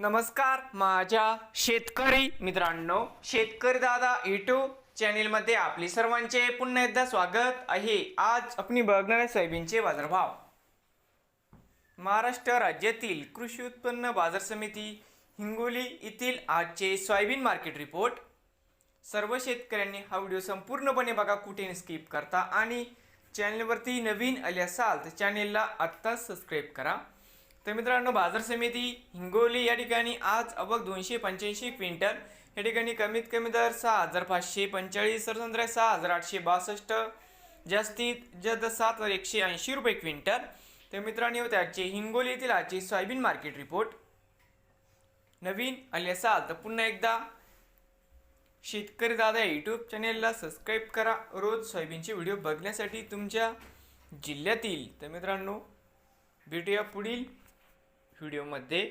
नमस्कार माझ्या शेतकरी मित्रांनो, शेतकरी दादा यूट्यूब चॅनेलमध्ये आपले सर्वांचे पुन्हा एकदा स्वागत आहे। आज आपण बघणार आहे सोयाबीनचे बाजारभाव। महाराष्ट्र राज्यातील कृषी उत्पन्न बाजार समिती हिंगोली येथील आजचे सोयाबीन मार्केट रिपोर्ट। सर्व शेतकऱ्यांनी हा व्हिडिओ संपूर्णपणे बघा, कुठे स्किप करता, आणि चॅनलवरती नवीन आले असाल तर चॅनेलला आत्ता सबस्क्राइब करा। तर मित्रांनो, बाजार समिती हिंगोली या ठिकाणी आज अवघ 285 क्विंटल, या ठिकाणी कमीत कमी दर 6545, सरसंद्र 6862, जास्तीत जास्त 7180 रुपये क्विंटल। तर मित्रांनो, त्याचे हिंगोली येथील आजचे सोयाबीन मार्केट रिपोर्ट। नवीन आले असाल तर पुन्हा एकदा शेतकरी दादा यूट्यूब चॅनेलला सबस्क्राइब करा, रोज सोयाबीनचे व्हिडिओ बघण्यासाठी तुमच्या जिल्ह्यातील। तर मित्रांनो, भेटूया पुढील व्हिडिओमध्ये।